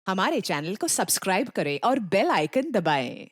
हमारे चैनल को सब्सक्राइब करें और बेल आइकन दबाएं।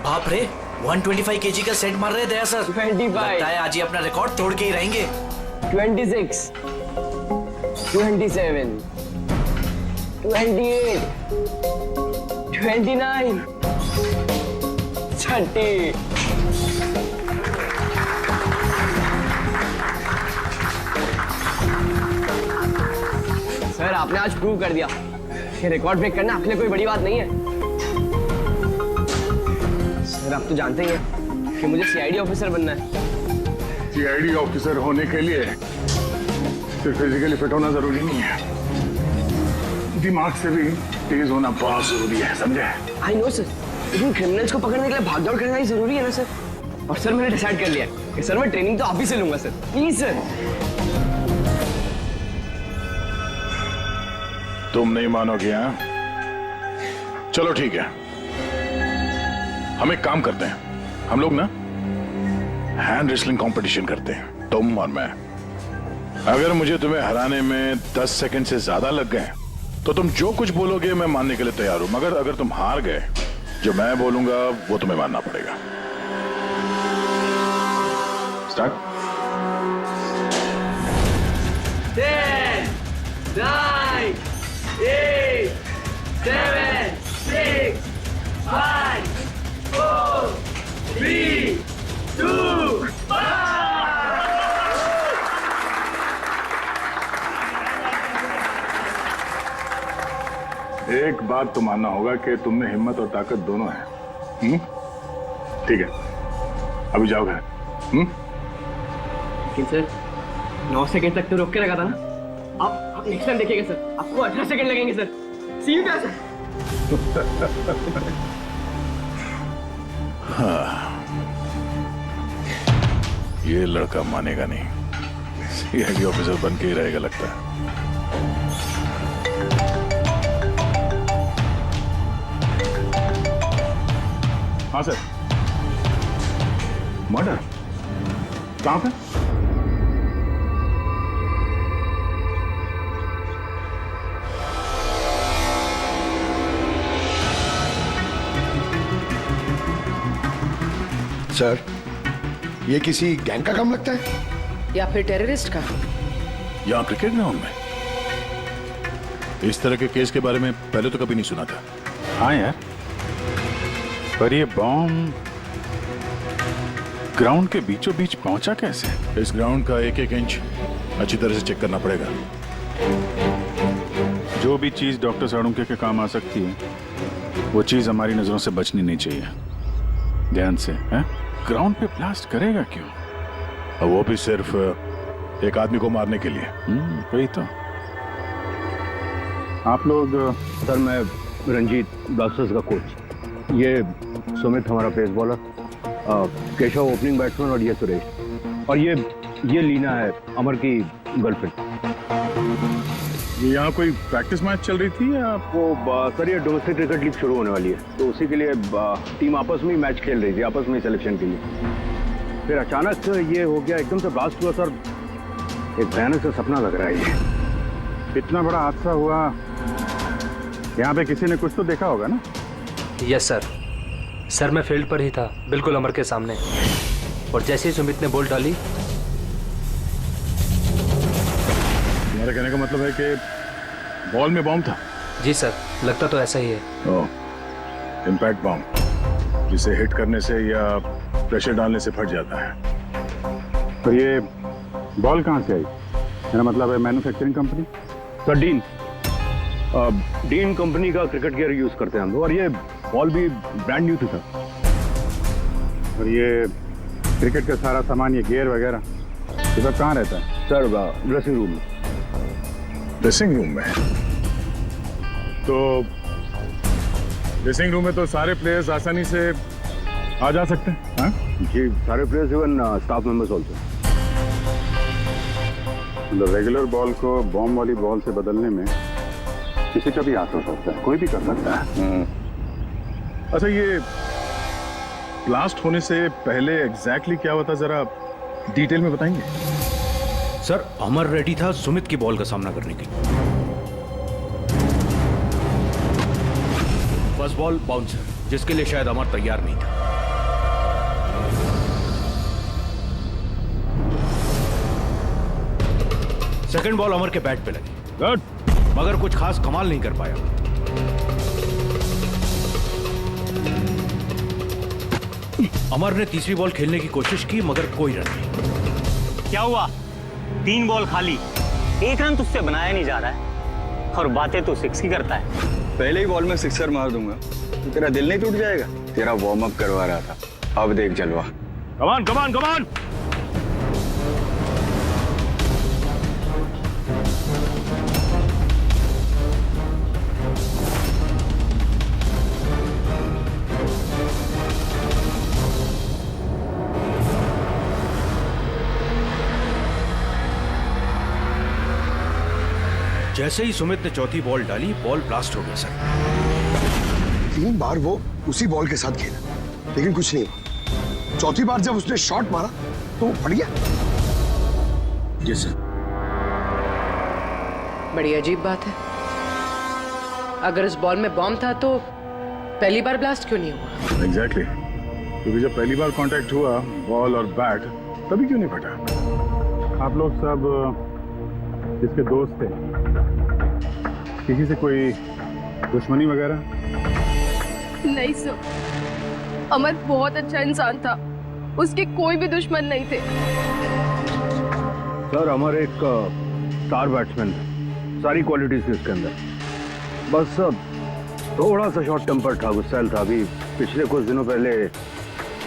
बाप रे 125 केजी का सेट मार रहे दया सर। 25 लगता है आज ही अपना रिकॉर्ड तोड़ के ही रहेंगे। 26 27 28 29 30 सर आपने आज प्रूव कर दिया कि रिकॉर्ड ब्रेक करना आपके लिए कोई बड़ी बात नहीं है। सर आप तो जानते ही हैं कि मुझे सीआईडी ऑफिसर बनना है। सीआईडी ऑफिसर होने के लिए सिर्फ फिजिकली फिट होना जरूरी नहीं है, दिमाग से भी तेज होना बहुत जरूरी है, समझे? आई नो सर, लेकिन क्रिमिनल्स को पकड़ने के लिए भागदौड़ करना ही जरूरी है ना सर। और सर मैंने डिसाइड कर लिया है कि सर मैं ट्रेनिंग तो आप ही से लूंगा सर, प्लीज सर। तुम नहीं मानोगे? हाँ, चलो ठीक है, हम एक काम करते हैं, हम लोग ना हैंड रेसलिंग कंपटीशन करते हैं, तुम और मैं। अगर मुझे तुम्हें हराने में 10 सेकंड से ज्यादा लग गए तो तुम जो कुछ बोलोगे मैं मानने के लिए तैयार हूं, मगर अगर तुम हार गए जो मैं बोलूंगा वो तुम्हें मानना पड़ेगा। स्टार्ट। 10 9 8 7 6 5 4 3 2 एक बात तो मानना होगा कि तुम में हिम्मत और ताकत दोनों है। ठीक है, अभी जाओ घर। लेकिन सर 9 सेकंड तक तो रोक के लगा था ना। आप नेक्स्ट टाइम देखिएगा सर, आपको 18 सेकंड लगेंगे सर। C you sir. हाँ, ये लड़का मानेगा नहीं, सीआईडी ऑफिसर बन के ही रहेगा लगता है। हाँ सर। मर्डर कहां पे? सर, ये किसी गैंग का काम लगता है या फिर टेररिस्ट का? यहां क्रिकेट ग्राउंड में इस तरह के केस के बारे में पहले तो कभी नहीं सुना था। हाँ यार, पर ये बॉम्ब ग्राउंड के बीचों बीच पहुंचा कैसे? इस ग्राउंड का एक एक इंच अच्छी तरह से चेक करना पड़ेगा। जो भी चीज डॉक्टर साड़ुंके के काम आ सकती है वो चीज हमारी नजरों से बचनी नहीं चाहिए। ध्यान से, हैं? ग्राउंड पे ब्लास्ट करेगा क्यों? और वो भी सिर्फ एक आदमी को मारने के लिए। वही तो। आप लोग? सर मैं रंजीत, ब्लास्टर्स का कोच। ये सुमित हमारा pace bowler, Keshav opening batsman और ये सुरेश, और ये लीना है अमर की गर्लफ्रेंड। ये यहाँ कोई प्रैक्टिस मैच चल रही थी या वो सर ये डोमेस्टिक क्रिकेट लीग शुरू होने वाली है, तो उसी के लिए टीम आपस में ही मैच खेल रही थी, आपस में ही सिलेक्शन के लिए। फिर अचानक ये हो गया, एकदम से ब्लास्ट हुआ सर। एक भयानक सा सपना लग रहा है ये। इतना बड़ा हादसा हुआ, यहाँ पे किसी ने कुछ तो देखा होगा ना? Yes sir. सर मैं फील्ड पर ही था, बिल्कुल अमर के सामने, और जैसे ही सुमित ने बॉल डाली। तुम्हारे कहने का मतलब है कि बॉल में बॉम्ब था? जी सर, लगता तो ऐसा ही है। ओह, इम्पैक्ट बॉम्ब, जिसे हिट करने से या प्रेशर डालने से फट जाता है। तो ये बॉल कहाँ से आई? मेरा मतलब है manufacturing company? Sir dean company का क्रिकेट गियर यूज करते हैं हम लोग, और ये बॉल भी ब्रांड न्यू थी सर। और ये क्रिकेट का सारा सामान, ये गियर वगैरह, ये सब कहाँ रहता है? सर ड्रेसिंग रूम में। ड्रेसिंग रूम में? तो ड्रेसिंग रूम में तो सारे प्लेयर्स आसानी से आ जा सकते हैं? हाँ जी, सारे players, even staff members also. मतलब रेगुलर बॉल को बॉम्ब वाली बॉल से बदलने में किसी का भी हाथ हो सकता है, कोई भी कर सकता है। अच्छा, ये ब्लास्ट होने से पहले एग्जैक्टली क्या हुआ था, जरा डिटेल में बताएंगे? सर अमर रेडी था सुमित की बॉल का सामना करने के लिए। फर्स्ट बॉल बाउंसर, जिसके लिए शायद अमर तैयार नहीं था। सेकंड बॉल अमर के बैट पे लगी, गुड, मगर कुछ खास कमाल नहीं कर पाया। अमर ने तीसरी बॉल खेलने की कोशिश की, मगर कोई रन नहीं। क्या हुआ? 3 बॉल खाली, 1 रन तुझसे बनाया नहीं जा रहा है, और बातें तो 6 की करता है। पहले ही बॉल में सिक्सर मार दूंगा तो तेरा दिल नहीं टूट जाएगा? तेरा वार्म अप करवा रहा था, अब देख जलवा। कमान कमान कमान। जैसे ही सुमित ने चौथी बॉल डाली, बॉल ब्लास्ट हो गया सर। 3 बार वो उसी बॉल के साथ खेला, लेकिन कुछ नहीं हुआ। चौथी बार जब उसने शॉट मारा तो वो फट गया। जी सर। बड़ी अजीब बात है। अगर इस बॉल में बॉम्ब था तो पहली बार ब्लास्ट क्यों नहीं हुआ? एग्जैक्टली, क्योंकि जब पहली बार कांटेक्ट हुआ बॉल और बैट, तभी क्यों नहीं फटा? आप लोग सब जिसके दोस्त थे, किसी से कोई दुश्मनी वगैरह? नहीं सर, अमर बहुत अच्छा इंसान था, उसके कोई भी दुश्मन नहीं थे। सर अमर एक स्टार बैट्समैन था, सारी क्वालिटीज थी उसके अंदर, बस थोड़ा सा शॉर्ट टेम्पर था, गुस्सैल था। अभी पिछले कुछ दिनों पहले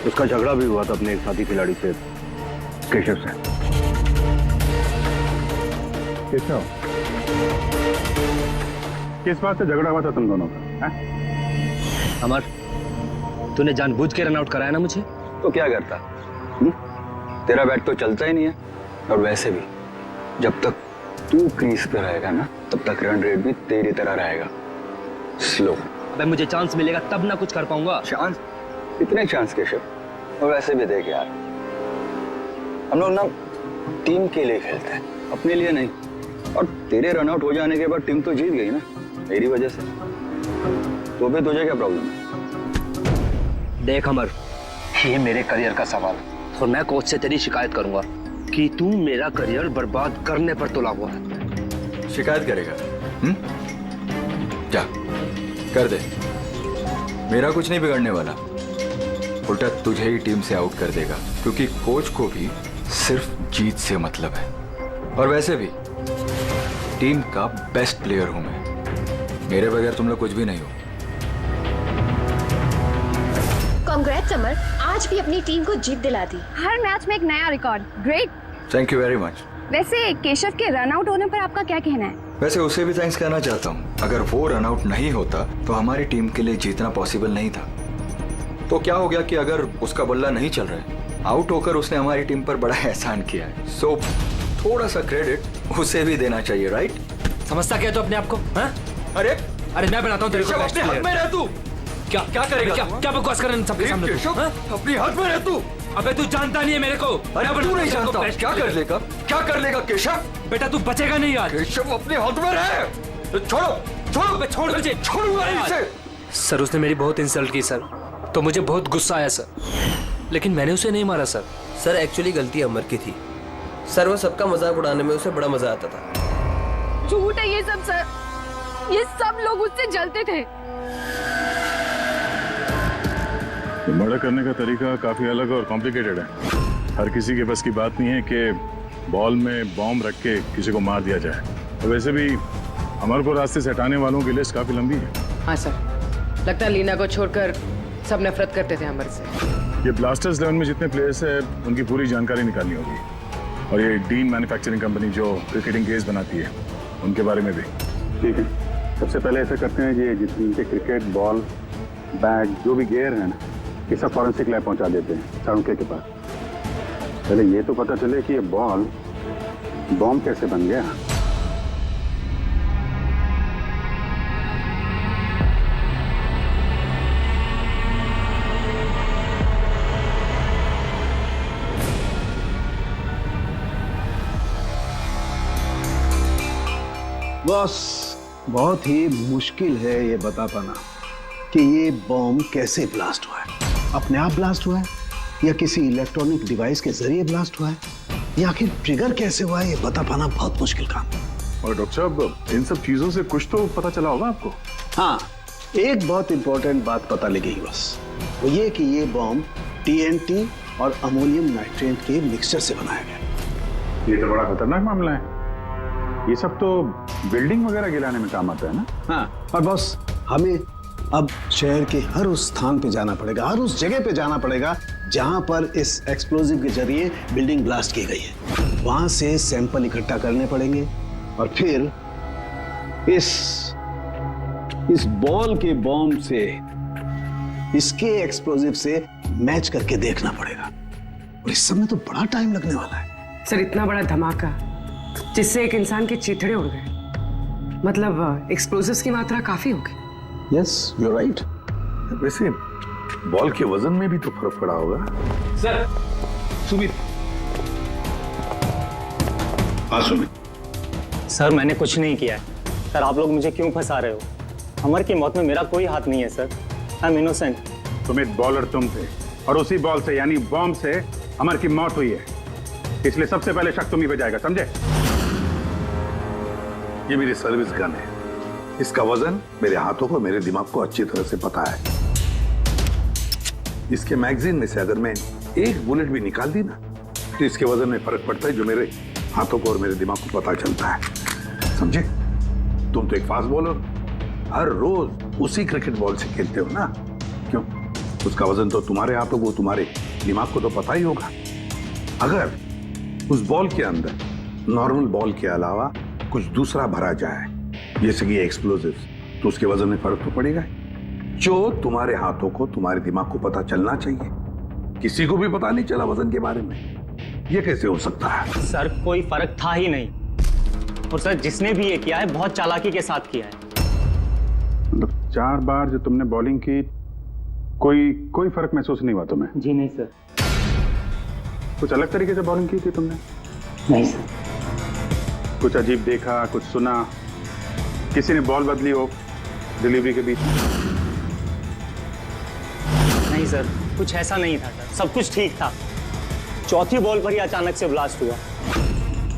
उसका झगड़ा भी हुआ था अपने एक साथी खिलाड़ी से, केशव से। केशव, किस बात से झगड़ा हुआ था तुम दोनों का? अमर, तूने जानबूझ के रन आउट कराया ना मुझे? तो क्या करता? तेरा बैट तो चलता ही नहीं है, और वैसे भी जब तक तू क्रीज पे रहेगा ना, तब तक रन रेट भी तेरी तरह रहेगा, स्लो। अबे मुझे चांस मिलेगा तब ना कुछ कर पाऊंगा। चांस? इतने चांस केशव? और वैसे भी देख यार, हम लोग ना टीम के लिए खेलते हैं, अपने लिए नहीं। और तेरे रन आउट हो जाने के बाद टीम तो जीत गई ना, मेरी वजह से। तो भी तुझे क्या प्रॉब्लम है? देख अमर, ये मेरे करियर का सवाल है, और मैं कोच से तेरी शिकायत करूंगा कि तू मेरा करियर बर्बाद करने पर तुला हुआ है। शिकायत करेगा? जा कर दे, मेरा कुछ नहीं बिगड़ने वाला, उल्टा तुझे ही टीम से आउट कर देगा, क्योंकि कोच को भी सिर्फ जीत से मतलब है। और वैसे भी टीम का बेस्ट प्लेयर हूं मैं, मेरे बगैर तुम लोग कुछ भी नहीं हो। कांग्रेट्स अमर, आज भी अपनी टीम को जीत दिला दी। हर मैच में एक नया record, great. Thank you very much. वैसे केशव के रन आउट होने पर आपका क्या कहना है? वैसे उसे भी थैंक्स कहना चाहता हूँ, अगर वो रन आउट नहीं होता तो हमारी टीम के लिए जीतना पॉसिबल नहीं था। तो क्या हो गया कि अगर उसका बल्ला नहीं चल रहा है, आउट होकर उसने हमारी टीम पर बड़ा एहसान किया है, सो थोड़ा सा क्रेडिट उसे भी देना चाहिए, राइट? समझता क्या तू अपने आप को? हाँ? अरे अरे मैं बनाता हूँ तेरे को केशव, बेस्ट अपने हाथ प्लेयर। में रह तू। क्या क्या करेगा? क्या बकवास कर रहा है इन सबके सामने तू? केशव, हाँ? अपने हाथ में रह तू। अबे तू जानता नहीं है मेरे को। अरे मैं तू बनाता नहीं हूँ तेरे को जानता best क्या कर player। लेगा? क्या कर लेगा केशव? बेटा तू बचेगा नहीं यार। केशव अपने हाथ में रहे। छोड़ो अबे छोड़ मुझे। छोड़ूंगा नहीं इसे। सर उसने मेरी बहुत इंसल्ट की सर, तो मुझे बहुत गुस्सा आया सर, लेकिन मैंने उसे नहीं मारा सर। सर एक्चुअली गलती अमर की थी सर, वो सबका मजाक उड़ाने में उसे बड़ा मजा आता था। झूठ है ये सब सर, ये सब लोग उससे जलते थे। तो मर्डर करने का तरीका काफी अलग और कॉम्प्लिकेटेड है। हर किसी के बस की बात नहीं है कि बॉल में बॉम्ब रख के किसी को मार दिया जाए। तो वैसे भी अमर को रास्ते से हटाने वालों की लिस्ट काफी लंबी है। हाँ सर, लगता है लीना को छोड़कर सब नफरत करते थे अमर से। ये ब्लास्टर्स 11 में जितने प्लेयर्स हैं उनकी पूरी जानकारी निकालनी होगी, और ये डीन मैन्युफैक्चरिंग कंपनी जो क्रिकेटिंग केस बनाती है उनके बारे में भी। ठीक है, सबसे पहले ऐसा करते हैं कि जितने इनके क्रिकेट बॉल बैग जो भी गेयर है ना, ये सब फॉरेंसिक लैब पहुंचा देते हैं साळुंखे के पास। पहले ये तो पता चले कि ये बॉल बॉम्ब कैसे बन गया। बॉस, बहुत ही मुश्किल है ये बता पाना कि ये बॉम्ब कैसे ब्लास्ट हुआ है। अपने आप ब्लास्ट हुआ है या किसी इलेक्ट्रॉनिक डिवाइस के जरिए ब्लास्ट हुआ है, या आखिर ट्रिगर कैसे हुआ है, ये बता पाना बहुत मुश्किल काम है। और डॉक्टर साहब, इन सब चीजों से कुछ तो पता चला होगा आपको? हाँ, एक बहुत इंपॉर्टेंट बात पता लगी बस, वो ये कि ये बॉम्ब TNT और अमोनियम नाइट्रेट के मिक्सचर से बनाया गया। ये तो बड़ा खतरनाक मामला है। ये सब तो बिल्डिंग वगैरह गिराने में काम आता है ना? हाँ, और बॉस हमें अब शहर के हर उस स्थान पे जाना पड़ेगा, हर उस जगह पे जाना पड़ेगा जहां पर इस एक्सप्लोजिव के जरिए बिल्डिंग ब्लास्ट की गई है। वहां से सैंपल इकट्ठा करने पड़ेंगे और फिर इस बॉल के बॉम्ब से इसके एक्सप्लोजिव से मैच करके देखना पड़ेगा, और इस सब में तो बड़ा टाइम लगने वाला है। सर इतना बड़ा धमाका जिससे एक इंसान के चीथड़े उड़ गए, मतलब एक्सप्लोजिव्स की मात्रा काफी हो गई। Yes, you are right. वैसे बॉल के वजन में भी तो फर्क पड़ा होगा। सर सुमित। हाँ सुमित। सर मैंने कुछ नहीं किया है। सर आप लोग मुझे क्यों फंसा रहे हो? अमर की मौत में मेरा कोई हाथ नहीं है sir. I am innocent. Sumit, bowler तुम थे और उसी बॉल से यानी बॉम्ब से अमर की मौत हुई है, इसलिए सबसे पहले शक तुम ही पे जाएगा, समझे? ये मेरी सर्विस गन है, इसका वजन मेरे हाथों को, मेरे दिमाग को अच्छी तरह से पता है। इसके मैगजीन में से अगर मैं एक बुलेट भी निकाल दी ना, तो इसके वजन में फर्क पड़ता है जो मेरे हाथों को और मेरे दिमाग को पता चलता है, समझे? तुम तो एक फास्ट बॉलर, हर रोज उसी क्रिकेट बॉल से खेलते हो ना, क्यों? उसका वजन तो तुम्हारे हाथों को, तुम्हारे दिमाग को तो पता ही होगा। अगर उस बॉल के अंदर नॉर्मल बॉल के अलावा कुछ दूसरा भरा जाए, जैसे कि एक्सप्लोजिव, तो उसके वजन में फर्क तो पड़ेगा, जो तुम्हारे हाथों को, तुम्हारे दिमाग को पता चलना चाहिए। किसी को भी पता नहीं चला वजन के बारे में, ये कैसे हो सकता है? सर कोई फर्क था ही नहीं, और सर जिसने भी ये किया है बहुत चालाकी के साथ किया है। मतलब 4 बार जो तुमने बॉलिंग की, कोई फर्क महसूस नहीं हुआ तुम्हें? जी नहीं सर। कुछ अलग तरीके से बॉलिंग की थी तुमने? नहीं सर। कुछ अजीब देखा, कुछ सुना, किसी ने बॉल बदली हो डिलीवरी के बीच? नहीं सर, कुछ ऐसा नहीं था सर, सब कुछ ठीक था। चौथी बॉल पर ही अचानक से ब्लास्ट हुआ।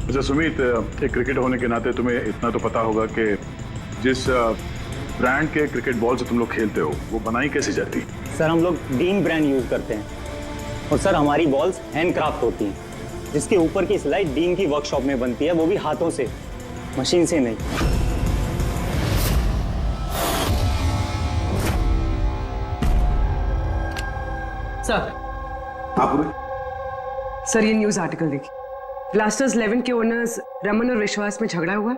अच्छा सुमित, एक क्रिकेटर होने के नाते तुम्हें इतना तो पता होगा कि जिस ब्रांड के क्रिकेट बॉल से तुम लोग खेलते हो वो बनाई कैसे जाती? सर हम लोग डीन ब्रांड यूज करते हैं, और सर हमारी बॉल्स हैंडक्राफ्ट होती हैं, जिसके ऊपर की सिलाई डीन की वर्कशॉप में बनती है, वो भी हाथों से, मशीन से नहीं। सर आप सर ये न्यूज आर्टिकल देखिए, ब्लास्टर्स 11 के ओनर्स रमन और विश्वास में झगड़ा हुआ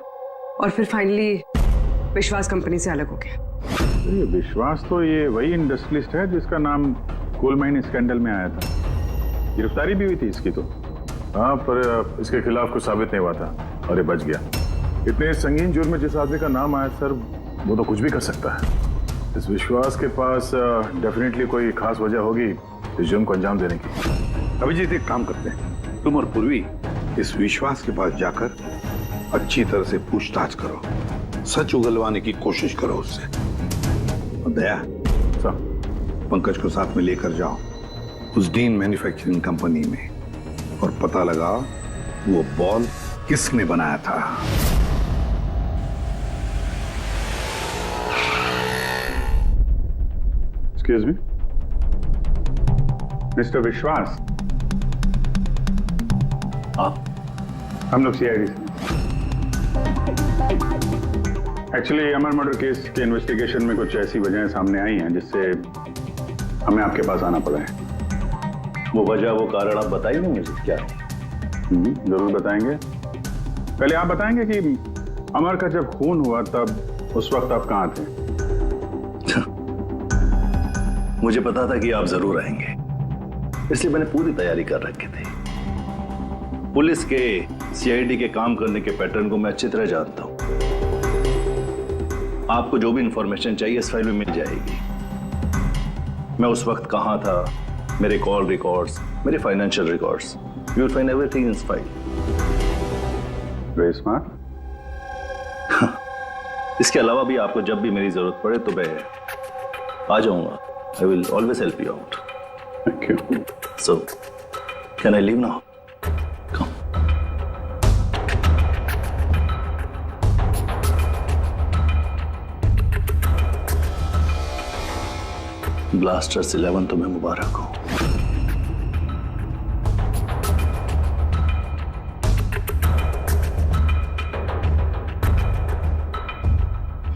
और फिर फाइनली विश्वास कंपनी से अलग हो गया। ये विश्वास तो ये वही इंडस्ट्रियलिस्ट है जिसका नाम कोल माइन स्कैंडल में आया था, गिरफ्तारी भी हुई थी इसकी तो। हाँ, पर इसके खिलाफ कुछ साबित नहीं हुआ था और ये बच गया। इतने संगीन जुर्म में जिस आदमी का नाम आया सर, वो तो कुछ भी कर सकता है। इस विश्वास के पास डेफिनेटली कोई खास वजह होगी इस जुर्म को अंजाम देने की। अभिजीत एक काम करते हैं, तुम और पूर्वी इस विश्वास के पास जाकर अच्छी तरह से पूछताछ करो, सच उगलवाने की कोशिश करो उससे। और दया सर, पंकज को साथ में लेकर जाओ उस डीन मैन्युफैक्चरिंग कंपनी में और पता लगाओ वो बॉल किसने बनाया था। एक्सक्यूज मी, मिस्टर विश्वास, हम लोग सीआईडी से। एक्चुअली अमर मर्डर केस के इन्वेस्टिगेशन में कुछ ऐसी वजहें सामने आई हैं जिससे हमें आपके पास आना पड़ा है। वो वजह, वो कारण आप बताएंगे मुझे क्या है? जरूर बताएंगे। पहले आप बताएंगे कि अमर का जब खून हुआ तब उस वक्त आप कहाँ थे? मुझे पता था कि आप जरूर आएंगे, इसलिए मैंने पूरी तैयारी कर रखी थी। पुलिस के, सीआईडी के काम करने के पैटर्न को मैं अच्छी तरह जानता हूं। आपको जो भी इंफॉर्मेशन चाहिए इस फाइल में मिल जाएगी। मैं उस वक्त कहां था, मेरे कॉल रिकॉर्ड्स, मेरे financial records, you will find everything in this file. Very smart. इसके अलावा भी आपको जब भी मेरी जरूरत पड़े तो मैं आ जाऊंगा। I will always help you out. Thank you. So can I leave now? Blasters 11 तुम्हें मुबारक हो।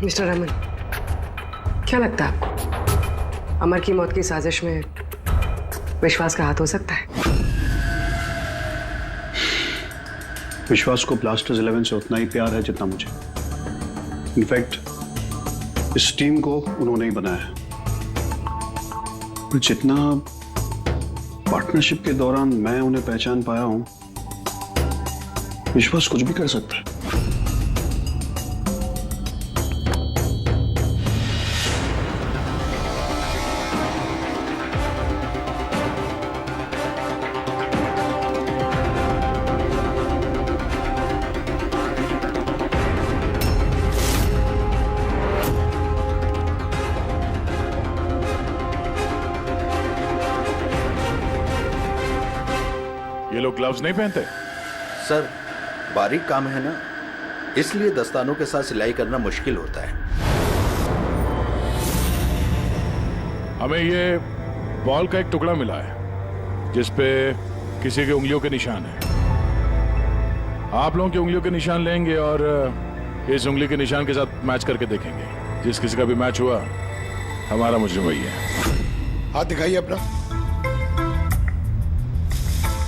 मिस्टर रमन, क्या लगता है आपको अमर की मौत की साजिश में विश्वास का हाथ हो सकता है? विश्वास को ब्लास्टर्स 11 से उतना ही प्यार है जितना मुझे। इनफैक्ट इस टीम को उन्होंने ही बनाया है। जितना पार्टनरशिप के दौरान मैं उन्हें पहचान पाया हूं, विश्वास कुछ भी कर सकता है। ये लोग ग्लव्स नहीं पहनते? सर, बारीक काम है ना, इसलिए दस्तानों के साथ सिलाई करना मुश्किल होता है। हमें ये बॉल का एक टुकड़ा मिला है जिस पे किसी की उंगलियों के निशान है। आप लोगों की उंगलियों के निशान लेंगे और इस उंगली के निशान के साथ मैच करके देखेंगे। जिस किसी का भी मैच हुआ, हमारा मुजरिम वही है। हाथ दिखाइए अपना।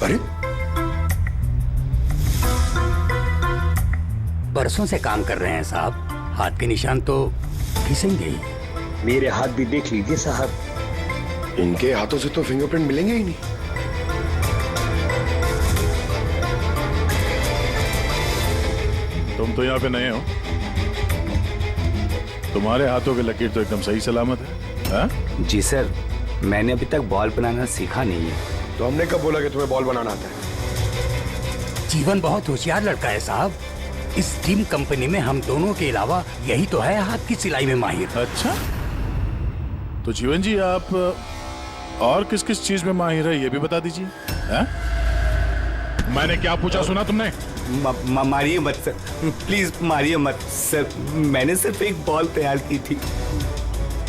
अरे, बरसों से काम कर रहे हैं साहब, हाथ के निशान तो घिसेंगे ही। मेरे हाथ भी देख लीजिए साहब, इनके हाथों से तो फिंगरप्रिंट मिलेंगे ही नहीं। तुम तो यहाँ पे नए हो, तुम्हारे हाथों की लकीर तो एकदम सही सलामत है। हा? जी सर, मैंने अभी तक बॉल बनाना सीखा नहीं है। तो हमने कब बोला कि तुम्हें बॉल बनाना आता है? जीवन बहुत होशियार लड़का है साहब। इस टीम कंपनी में हम दोनों के अलावा यही तो है हाथ की सिलाई में माहिर। अच्छा, तो जीवन जी आप और किस किस चीज में माहिर है ये भी बता दीजिए। मैंने क्या पूछा सुना तुमने? मारिए मत सर, प्लीज मारिए मत सर। मैंने सिर्फ एक बॉल तैयार की थी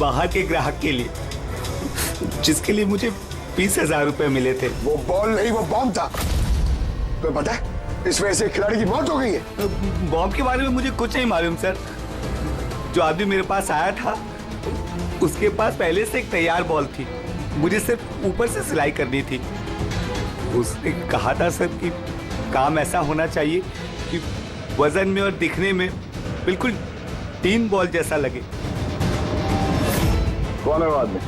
बाहर के ग्राहक के लिए, जिसके लिए मुझे 20,000 रुपए मिले थे। वो बॉल नहीं, वो बॉम्ब था। तो पता है इस वजह से खिलाड़ी की मौत हो गई है। बॉम्ब के बारे में मुझे कुछ नहीं मालूम सर। जो आदमी मेरे पास आया था उसके पास पहले से एक तैयार बॉल थी, मुझे सिर्फ ऊपर से सिलाई करनी थी। उसने कहा था सर कि काम ऐसा होना चाहिए कि वजन में और दिखने में बिल्कुल 3 बॉल जैसा लगे। कौन है वो आदमी?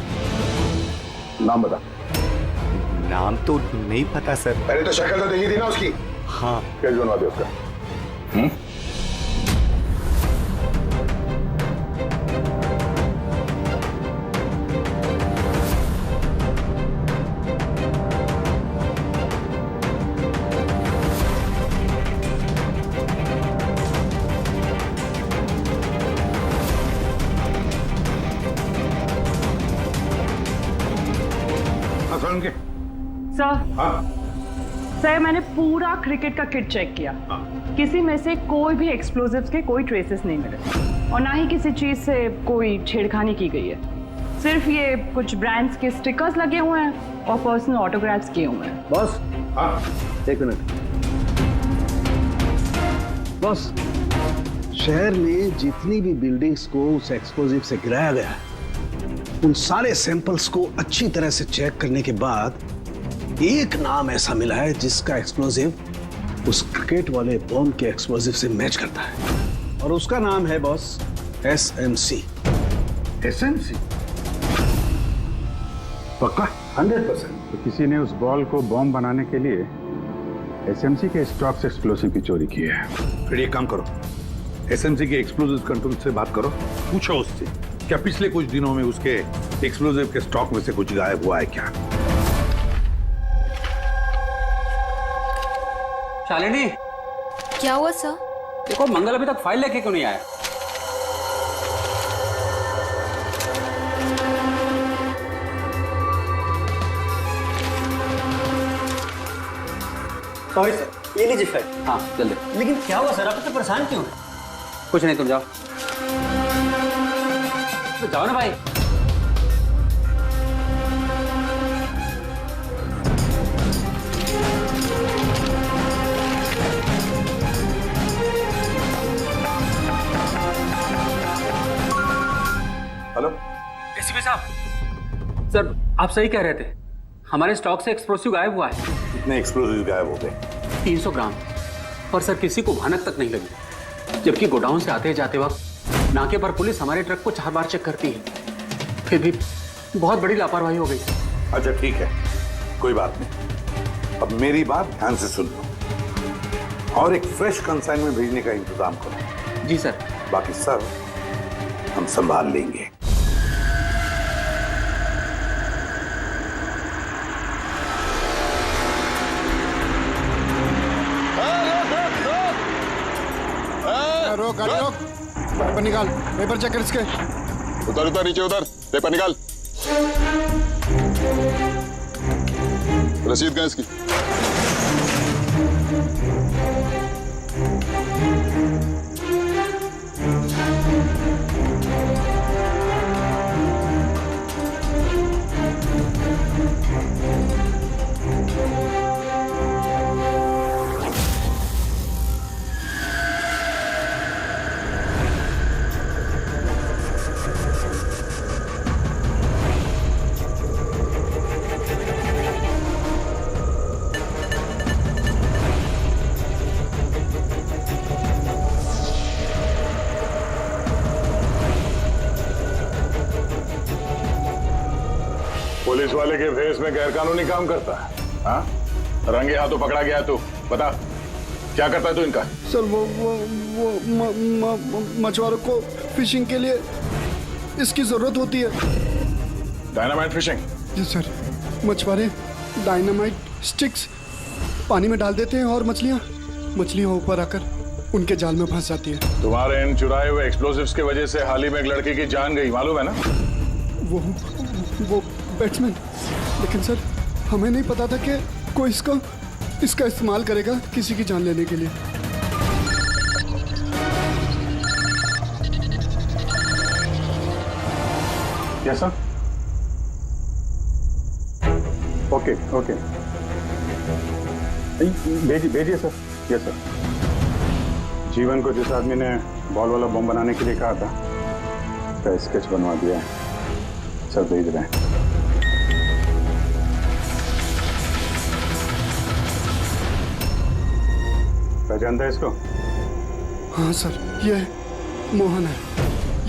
नाम बता। नाम तो नहीं पता सर। पहले तो शक्ल तो देखी थी ना उसकी। हाँ। क्या बनवा दे उसका? पासवर्ड उनके? सर, हाँ सर मैंने पूरा क्रिकेट का किट चेक किया। किसी में से कोई भी एक्सप्लोजिव्स के कोई ट्रेसेस नहीं मिले और ना ही किसी चीज से कोई छेड़खानी की गई है। सिर्फ ये कुछ ब्रांड्स के स्टिकर्स लगे हुए हैं और पर्सनल ऑटोग्राफ्स किए हुए हैं। बॉस, हाँ एक मिनट। बॉस, शहर में जितनी भी बिल्डिंग्स को उस एक्सप्लोजिव से गिराया गया है, उन सारे सैंपल्स को अच्छी तरह से चेक करने के बाद एक नाम ऐसा मिला है जिसका एक्सप्लोजिव उस क्रिकेट वाले बॉम्ब के एक्सप्लोजिव से मैच करता है, और उसका नाम है बॉस SMC। SMC? पक्का? 100%। तो किसी ने उस बॉल को बॉम्ब बनाने के लिए SMC के स्टॉक्स एक्सप्लोसिव की चोरी की है। फिर ये काम करो, SMC के एक्सप्लोजिव कंट्रोल से बात करो, पूछो उससे क्या पिछले कुछ दिनों में उसके एक्सप्लोजिव के स्टॉक में से कुछ गायब हुआ है क्या। शालिनी, क्या हुआ सर? देखो मंगल अभी तक फाइल लेके क्यों नहीं आया? सॉरी सर, ये लीजिए फाइल। हाँ जल्दी। लेकिन क्या हुआ सर, आप इतने परेशान क्यों हैं? कुछ नहीं, तुम जाओ। तो जाओ ना भाई। हेलो एसीपी साहब, सर आप सही कह रहे थे, हमारे स्टॉक से एक्सप्लोसिव गायब हुआ है। कितने एक्सप्लोजिव गायब हो गए? 300 ग्राम। और सर किसी को भनक तक नहीं लगी, जबकि गोडाउन से आते जाते वक्त नाके पर पुलिस हमारे ट्रक को 4 बार चेक करती है, फिर भी बहुत बड़ी लापरवाही हो गई। अच्छा ठीक है, कोई बात नहीं। अब मेरी बात ध्यान से सुन लो और एक फ्रेश कंसाइनमेंट भेजने का इंतजाम करो। जी सर। बाकी सब हम संभाल लेंगे। रोक गाड़ी रोक, पेपर निकाल, पेपर चेक कर इसके। उधर उधर नीचे उधर, पेपर निकाल। रसीद कहाँ इसकी? पुलिस वाले के भेस में गैरकानूनी काम करता है? हाँ, रंगे हाथों पकड़ा गया तू, बता क्या करता है तू इनका? सर वो मछुआरों को फिशिंग के लिए इसकी जरूरत होती है। Dynamite fishing? जी सर, मछुआरे डायनामाइट स्टिक्स पानी में डाल देते हैं और मछलियां ऊपर आकर उनके जाल में फंस जाती है। तुम्हारे इन चुराए हुए एक्सप्लोसिव्स की वजह से हाल ही में एक लड़की की जान गई, मालूम है ना? वो बैट्समैन, लेकिन सर हमें नहीं पता था कि कोई इसका इस्तेमाल करेगा किसी की जान लेने के लिए। Yes sir. ओके ओके, भेजिए सर। Yes sir. जीवन को जिस आदमी ने बॉल वाला बम बनाने के लिए कहा था, उसका स्केच बनवा दिया है सर, भेज रहे हैं। पहचानता है इसको? हाँ सर, ये मोहन है।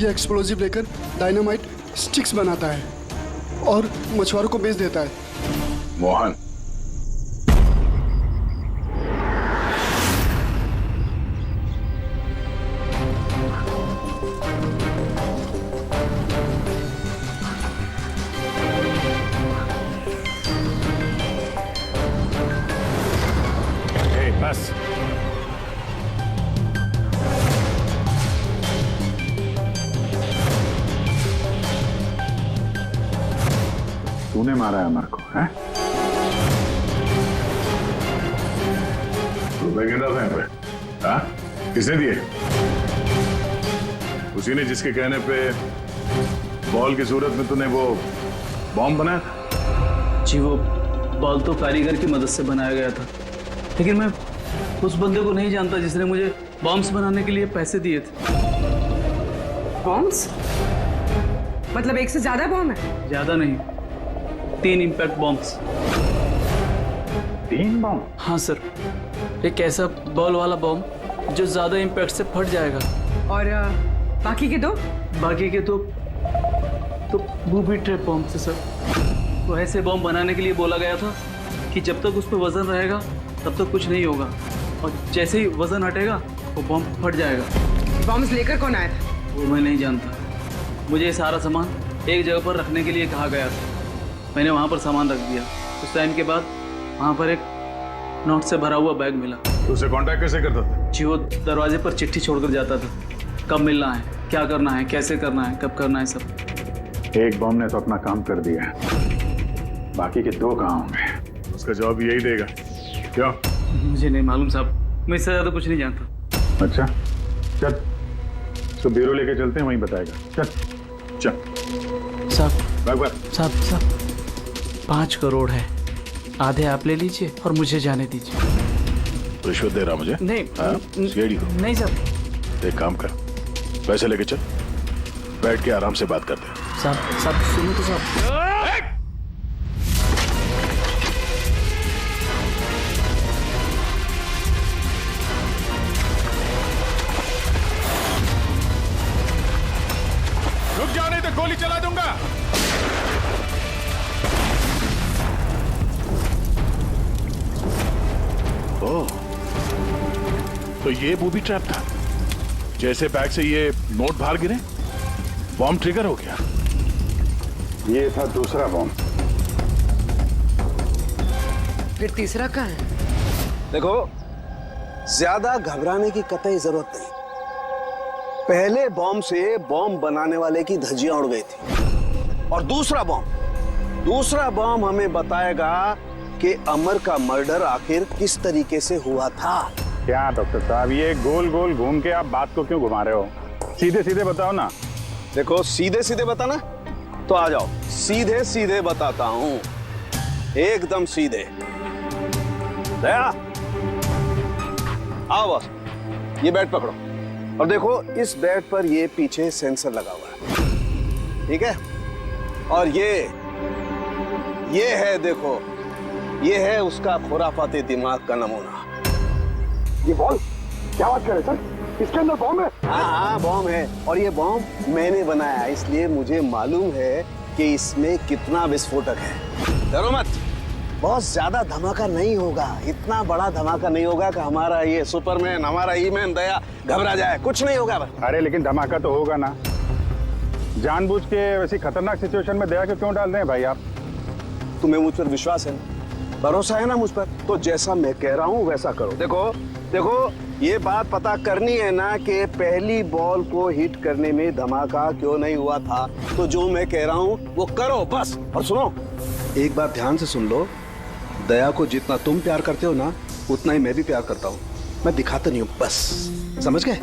ये एक्सप्लोजिव लेकर डायनामाइट स्टिक्स बनाता है और मछुआरों को बेच देता है। मोहन? बस तूने मारा है अमर को, हैं? रुपए गिन रहा था यहाँ पे? हाँ? किसने दिए? उसी ने जिसके कहने पे बॉल की सूरत में तूने वो बॉम्ब बनाया था? जी वो बॉल तो कारीगर की मदद से बनाया गया था, लेकिन मैं उस बंदे को नहीं जानता जिसने मुझे बॉम्ब्स बनाने के लिए पैसे दिए थे। बॉम्ब्स? मतलब एक से ज्यादा बॉम्ब है? ज्यादा नहीं, 3 इम्पैक्ट बॉम्ब्स। 3 बॉम्ब? हाँ सर, एक ऐसा बॉल वाला बॉम्ब जो ज्यादा इम्पैक्ट से फट जाएगा। और बाकी के 2? बाकी के तो बूबी ट्रैप बॉम्ब थे सर। तो ऐसे बॉम्ब बनाने के लिए बोला गया था कि जब तक उस पर वजन रहेगा तब तक कुछ नहीं होगा, और जैसे ही वजन हटेगा वो बॉम्ब फट जाएगा। बॉम्ब्स लेकर कौन आया था? वो मैं नहीं जानता। मुझे सारा सामान एक जगह पर रखने के लिए कहा गया था। मैंने वहाँ पर सामान रख दिया। उस टाइम के बाद वहाँ पर एक नोट से भरा हुआ बैग मिला। तो उसे कांटेक्ट कैसे करता था? जी वो दरवाजे पर चिट्ठी छोड़कर जाता था, कब मिलना है, क्या करना है, कैसे करना है, कब करना है, सब। एक बॉम्ब ने तो अपना काम कर दिया, बाकी के 2 कहाँ होंगे? उसका जवाब यही देगा। क्यों? मुझे नहीं मालूम साहब, मैं इससे ज्यादा कुछ नहीं जानता। अच्छा चल, तो ब्यूरो लेके चलते हैं, वहीं बताएगा। चल चल साहब 5 करोड़ है, आधे आप ले लीजिए और मुझे जाने दीजिए। रिश्वत दे रहा मुझे? नहीं। सीआईडी को? नहीं साहब। एक काम कर, पैसे लेके चल, बैठ के आराम से बात करते हैं। साहब सुनो तो साहब। रुक जाओ नहीं तो गोली चला दूंगा। ओह, तो ये बूबी ट्रैप था। जैसे बैग से ये नोट बाहर गिरे, बॉम्ब ट्रिगर हो गया। ये था दूसरा बॉम्ब। फिर तीसरा कहाँ है? देखो, ज्यादा घबराने की कतई जरूरत नहीं। पहले बॉम्ब से बॉम्ब बनाने वाले की धज्जियां उड़ गई थी, और दूसरा बॉम्ब हमें बताएगा कि अमर का मर्डर आखिर किस तरीके से हुआ था। क्या डॉक्टर साहब, ये गोल गोल घूम के आप बात को क्यों घुमा रहे हो? सीधे सीधे बताओ ना। देखो, सीधे सीधे बताना तो आ जाओ, सीधे सीधे बताता हूं, एकदम सीधे। दया, आओ बस, ये बैट पकड़ो और देखो, इस बैट पर ये पीछे सेंसर लगा हुआ है, ठीक है? और ये है, देखो, ये है उसका खुराफाती दिमाग का नमूना। ये बॉल? क्या बात कर रहे सर? इसके अंदर बॉम्ब है? हाँ, बॉम्ब है, और ये बॉम्ब मैंने बनाया, इसलिए मुझे मालूम है कि इसमें कितना विस्फोटक है। डरो मत, बहुत ज्यादा धमाका नहीं होगा, इतना बड़ा धमाका नहीं होगा कि हमारा ये सुपरमैन, हमारा ईमैन दया घबरा जाए। कुछ नहीं होगा बस। अरे लेकिन धमाका तो होगा ना। जानबूझ के वैसी खतरनाक सिचुएशन में दया को क्यों डाल रहे हैं भाई आप? तुम्हें मुझ पर विश्वास है ना, भरोसा है ना मुझ पर? तो जैसा मैं कह रहा हूँ वैसा करो। देखो, ये बात पता करनी है ना कि पहली बॉल को हिट करने में धमाका क्यों नहीं हुआ था, तो जो मैं कह रहा हूँ वो करो बस। और सुनो, एक बात ध्यान से सुन लो, दया को जितना तुम प्यार करते हो ना, उतना ही मैं भी प्यार करता हूँ। मैं दिखाता नहीं हूँ, बस समझ गए?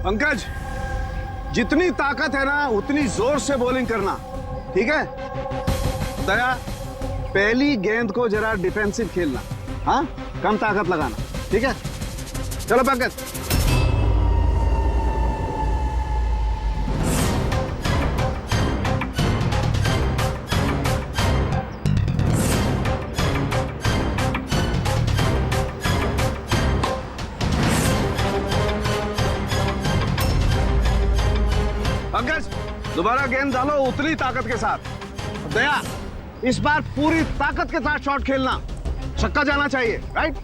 पंकज, जितनी ताकत है ना उतनी जोर से बॉलिंग करना, ठीक है? दया, पहली गेंद को जरा डिफेंसिव खेलना, हाँ, कम ताकत लगाना, ठीक है? चलो पंकज। पंकज, दोबारा गेंद डालो उतनी ताकत के साथ। दया, इस बार पूरी ताकत के साथ शॉट खेलना, छक्का जाना चाहिए, राइट?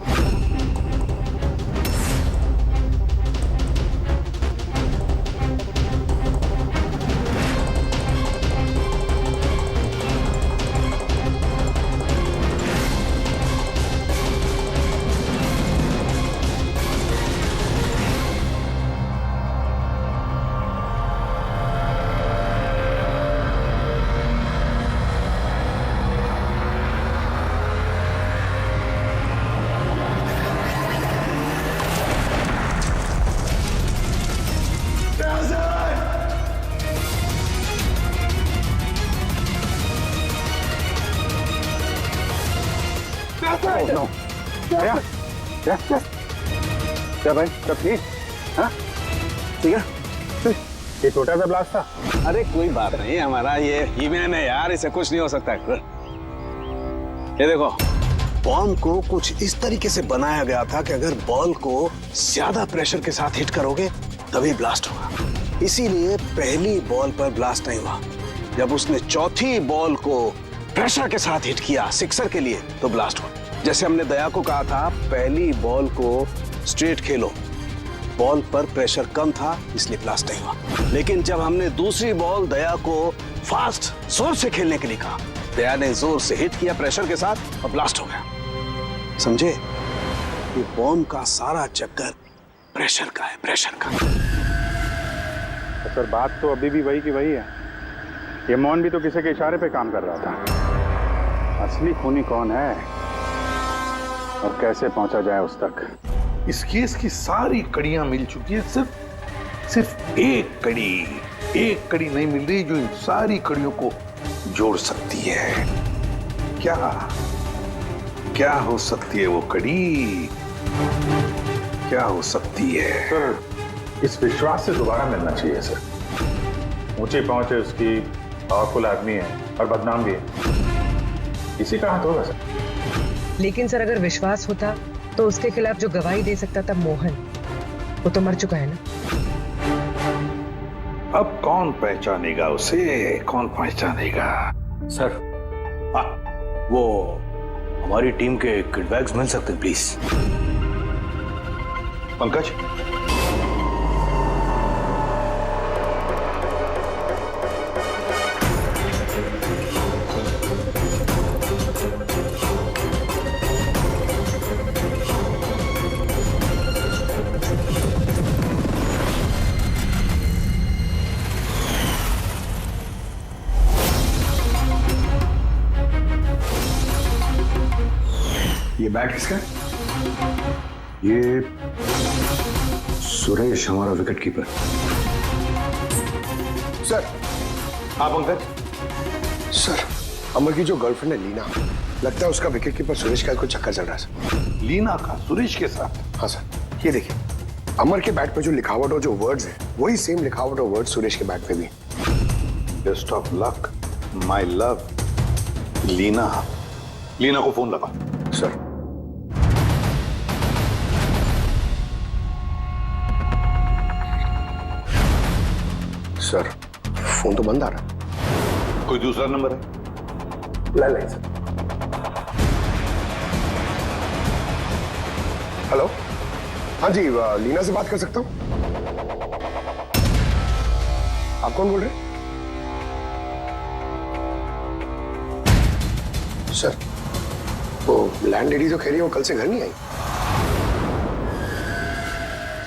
क्या भाई सब ठीक? हाँ ठीक है। ये छोटा सा ब्लास्ट था। अरे कोई बात नहीं, हमारा ये हीमैन है यार, इसे कुछ नहीं हो सकता है। ये देखो, बॉम्ब को कुछ इस तरीके से बनाया गया था कि अगर बॉल को ज्यादा प्रेशर के साथ हिट करोगे तभी ब्लास्ट होगा। इसीलिए पहली बॉल पर ब्लास्ट नहीं हुआ। जब उसने चौथी बॉल को प्रेशर के साथ हिट किया सिक्सर के लिए तो ब्लास्ट हुआ। जैसे हमने दया को कहा था, पहली बॉल को स्ट्रेट खेलो, बॉल पर प्रेशर कम था इसलिए ब्लास्ट नहीं हुआ। लेकिन जब हमने दूसरी बॉल दया को फास्ट जोर से खेलने के लिए कहा, दया ने जोर से हिट किया प्रेशर के साथ और ब्लास्ट हो गया। समझे? ये बॉम्ब का सारा चक्कर प्रेशर का है, प्रेशर का। तो सर बात तो अभी भी वही की वही है। ये मोहन भी तो किसी के इशारे पे काम कर रहा था। असली खूनी कौन है और कैसे पहुंचा जाए उस तक? इस केस की सारी कड़ियां मिल चुकी है, सिर्फ एक कड़ी नहीं मिल रही जो इन सारी कड़ियों को जोड़ सकती है। क्या हो सकती है वो कड़ी? क्या हो सकती है? सर इस विश्वास से दोबारा मिलना चाहिए सर। ऊंची पहुंच है उसकी, पावरफुल आदमी है और बदनाम भी है। इसी का हाथ होगा सर। लेकिन सर अगर विश्वास होता तो उसके खिलाफ जो गवाही दे सकता था मोहन, वो तो मर चुका है ना। अब कौन पहचानेगा उसे? कौन पहचानेगा? सर वो हमारी टीम के किट बैग्स मिल सकते हैं प्लीज। पंकज, ये बैट किसका? ये सुरेश, हमारा विकेट कीपर। सर। हाँ पंकज। सर, अमर की जो गर्लफ्रेंड है लीना, लगता है उसका विकेट कीपर सुरेश का कोई चक्कर चल रहा है सर। लीना का सुरेश के साथ? हाँ सर, ये देखिए, अमर के बैट पे जो लिखावट और जो वर्ड्स है वही सेम लिखावट और वर्ड सुरेश के बैट पे भी। Best of luck my love. Leena को फोन लगा। सर। सर फोन तो बंद आ रहा है। कोई दूसरा नंबर है? नहीं सर। हेलो, हाँ जी, लीना से बात कर सकता हूँ? आप कौन बोल रहे हैं? सर, वो लैंड लेडी जो कह रही है वो कल से घर नहीं आई।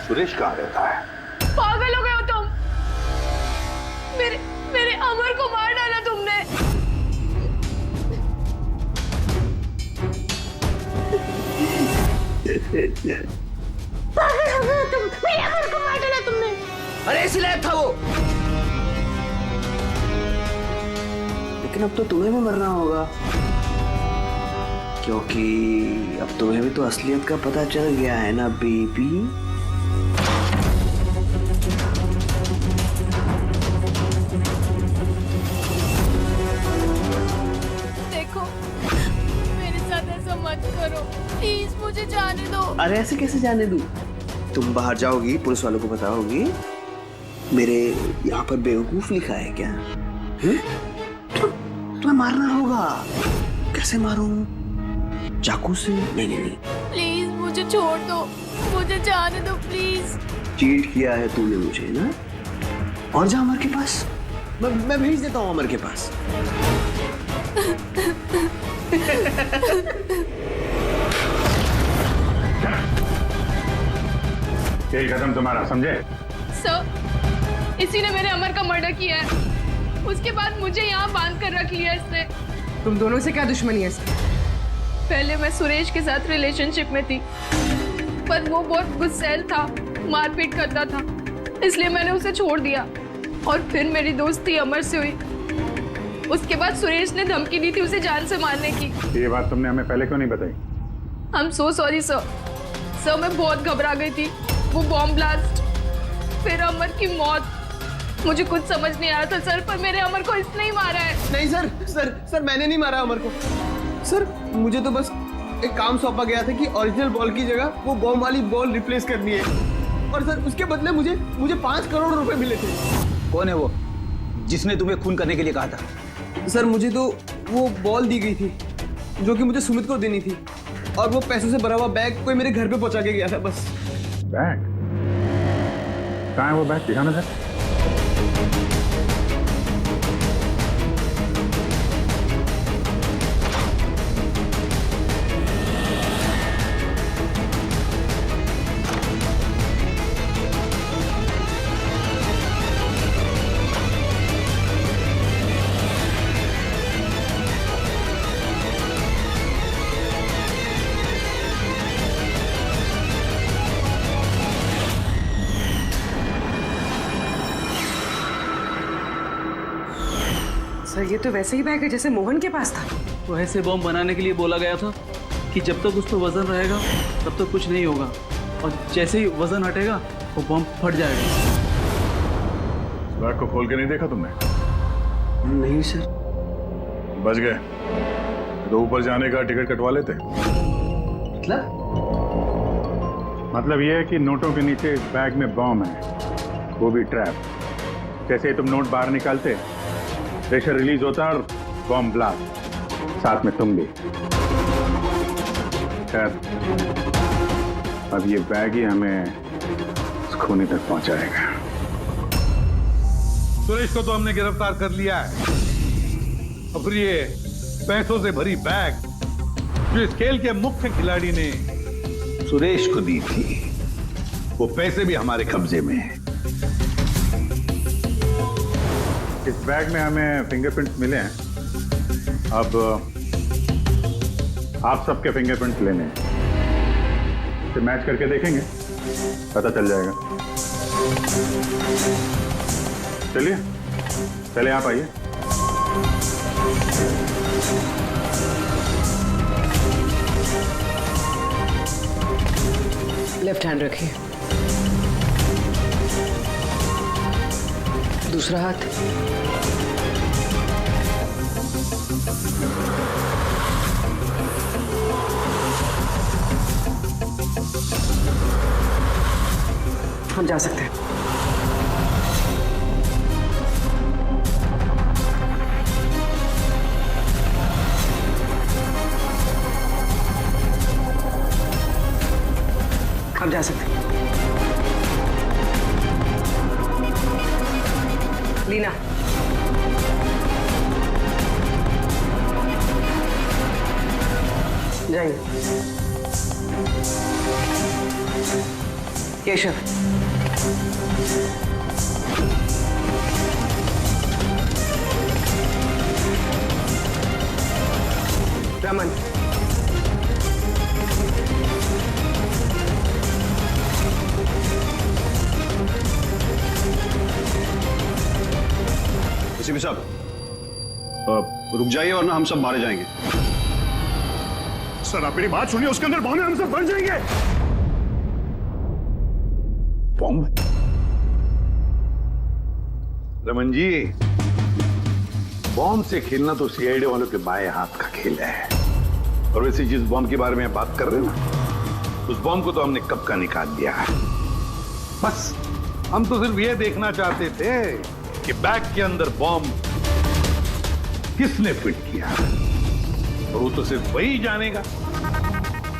सुरेश कहाँ रहता है? पागल हो गए हो तुम? मेरे अमर को मार डाला तुमने। पागल हो गए तुम? मेरे अमर को मार डाला तुमने। अरे इसलिए था वो। लेकिन अब तो तुम्हें भी मरना होगा, क्योंकि अब तुम्हें भी तो असलियत का पता चल गया है ना बेबी। देखो, मेरे साथ ऐसा मत करो प्लीज, मुझे जाने दो। अरे ऐसे कैसे जाने दूं? तुम बाहर जाओगी, पुलिस वालों को बताओगी मेरे यहाँ पर बेवकूफ लिखा है क्या? तुम्हें मारना होगा। कैसे मारूं? चाकू से? नहीं। प्लीज मुझे छोड़ दो, मुझे जाने दो प्लीज। चीट किया है तूने मुझे ना? और जा अमर के पास, मैं भेज देता हूँ अमर के पास। यही कदम तुम्हारा, समझे? सर, इसी ने मेरे अमर का मर्डर किया है। उसके बाद मुझे यहाँ बांध कर रख लिया इसने। तुम दोनों से क्या दुश्मनी है? पहले मैं सुरेश के साथ रिलेशनशिप में थी, पर वो बहुत गुस्सैल था, मारपीट करता था, इसलिए मैंने उसे छोड़ दिया। और फिर मेरी दोस्ती अमर से हुई। उसके बाद सुरेश ने धमकी दी थी उसे जान से मारने की। ये बात तुमने हमें पहले क्यों नहीं बताई? I'm so sorry, sir. Sir मैं बहुत घबरा गई थी। वो बॉम्ब ब्लास्ट, फिर अमर की मौत, मुझे कुछ समझ नहीं आ रहा था सर, पर मेरे अमर को इसने ही मारा है। नहीं सर, सर मैंने नहीं मारा अमर को। सर मुझे तो बस एक काम सौंपा गया था कि ओरिजिनल बॉल की जगह वो बॉम्ब वाली बॉल रिप्लेस करनी है, और सर उसके बदले मुझे 5 करोड़ रुपए मिले थे। कौन है वो जिसने तुम्हें खून करने के लिए कहा था? सर मुझे तो वो बॉल दी गई थी जो कि मुझे सुमित को देनी थी, और वो पैसों से भरा हुआ बैग कोई मेरे घर पे पहुंचा के गया था बस। बैग कहाँ है वो बैग? दिखाना सर। सर ये तो वैसे ही बैग है जैसे मोहन के पास था। तो ऐसे बॉम्ब बनाने के लिए बोला गया था कि जब तक उस पर वजन रहेगा तब तक कुछ नहीं होगा, और जैसे ही वजन हटेगा वो बॉम्ब फट जाएगा। बैग को खोल के नहीं देखा तुमने? नहीं सर। बच गए तो ऊपर जाने का टिकट कटवा लेते। मतलब ये है कि नोटों के नीचे इस बैग में बॉम्ब है, वो भी ट्रैप। जैसे ही तुम नोट बाहर निकालते, प्रेशर रिलीज होता और बॉम्ब ब्लास्ट, साथ में तुम भी। खैर अब ये बैग ही हमें उस खूनी तक पहुंचाएगा। सुरेश को तो हमने गिरफ्तार कर लिया है, और फिर ये पैसों से भरी बैग जो इस खेल के मुख्य खिलाड़ी ने सुरेश को दी थी, वो पैसे भी हमारे कब्जे में हैं। इस बैग में हमें फिंगरप्रिंट्स मिले हैं, अब आप सबके फिंगरप्रिंट्स लेने हैं, फिर मैच करके देखेंगे, पता चल जाएगा। चलिए पहले आप आइए। लेफ्ट हैंड रखिए, दूसरा हाथ। हम जा सकते हैं। हम जा सकते हैं। लीना, जाइए। केशव, रमन, एसीपी साहब रुक जाइए वरना हम सब मारे जाएंगे। सर आप मेरी बात सुनिए, उसके अंदर बॉम्ब है, हम सब मर जाएंगे। बॉम्ब? रमन जी, बॉम्ब से खेलना तो सीआईडी वालों के बाएं हाथ का खेल है। और वैसे जिस बॉम्ब के बारे में आप बात कर रहे हैं ना, उस बॉम्ब को तो हमने कब का निकाल दिया है। बस हम तो सिर्फ ये देखना चाहते थे कि बैग के अंदर बॉम्ब किसने फिट किया, और वो तो सिर्फ वही जानेगा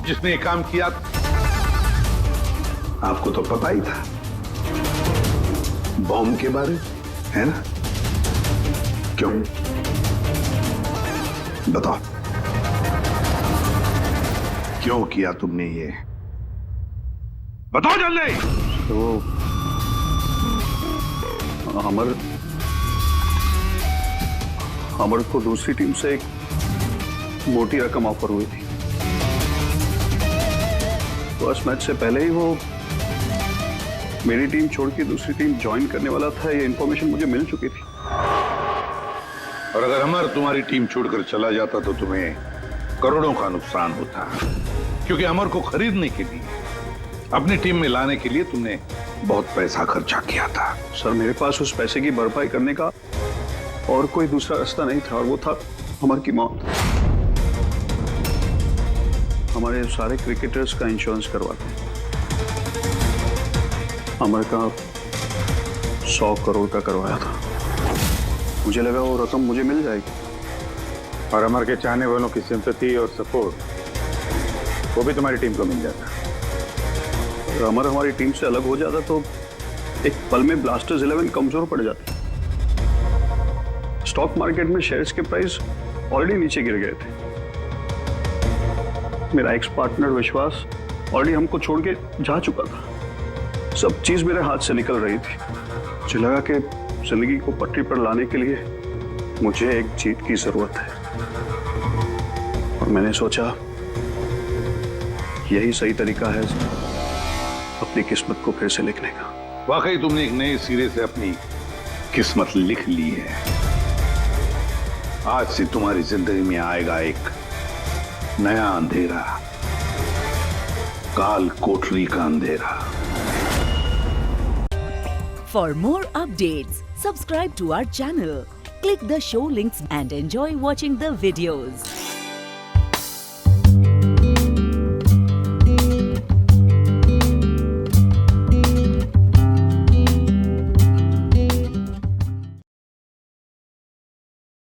जिसने ये काम किया। आपको तो पता ही था बॉम्ब के बारे में, है ना? क्यों बताओ, क्यों किया तुमने ये? बताओ जल्दी। तो अमर को दूसरी टीम से एक मोटी रकम ऑफर हुई थी। फर्स्ट मैच से पहले ही वो मेरी टीम छोड़ के दूसरी टीम ज्वाइन करने वाला था, ये इंफॉर्मेशन मुझे मिल चुकी थी। और अगर अमर तुम्हारी टीम छोड़कर चला जाता तो तुम्हें करोड़ों का नुकसान होता, क्योंकि अमर को खरीदने के लिए अपनी टीम में लाने के लिए तुमने बहुत पैसा खर्चा किया था। सर मेरे पास उस पैसे की भरपाई करने का और कोई दूसरा रास्ता नहीं था, और वो था अमर की मौत। हमारे सारे क्रिकेटर्स का इंश्योरेंस करवाते हैं। अमर का 100 करोड़ का करवाया था। मुझे लगा वो रकम मुझे मिल जाएगी, और अमर के चाहने वालों की सिंपैथी और सपोर्ट वो भी तुम्हारी टीम को मिल जाता। अगर अमर हमारी टीम से अलग हो जाता तो एक पल में ब्लास्टर्स 11 कमजोर पड़ जाती। स्टॉक मार्केट में शेयर्स के प्राइस ऑलरेडी नीचे गिर गए थे। मेरा एक्स पार्टनर विश्वास ऑलरेडी हमको छोड़ के जा चुका था। सब चीज मेरे हाथ से निकल रही थी। मुझे लगा कि जिंदगी को पटरी पर लाने के लिए मुझे एक जीत की जरूरत है, और मैंने सोचा यही सही तरीका है अपनी किस्मत को फिर से लिखने का। वाकई तुमने एक नए सिरे से अपनी किस्मत लिख ली है। आज से तुम्हारी जिंदगी में आएगा एक नया अंधेरा, काल कोठरी का अंधेरा। For more updates, subscribe to our channel, click the show links and enjoy watching the videos.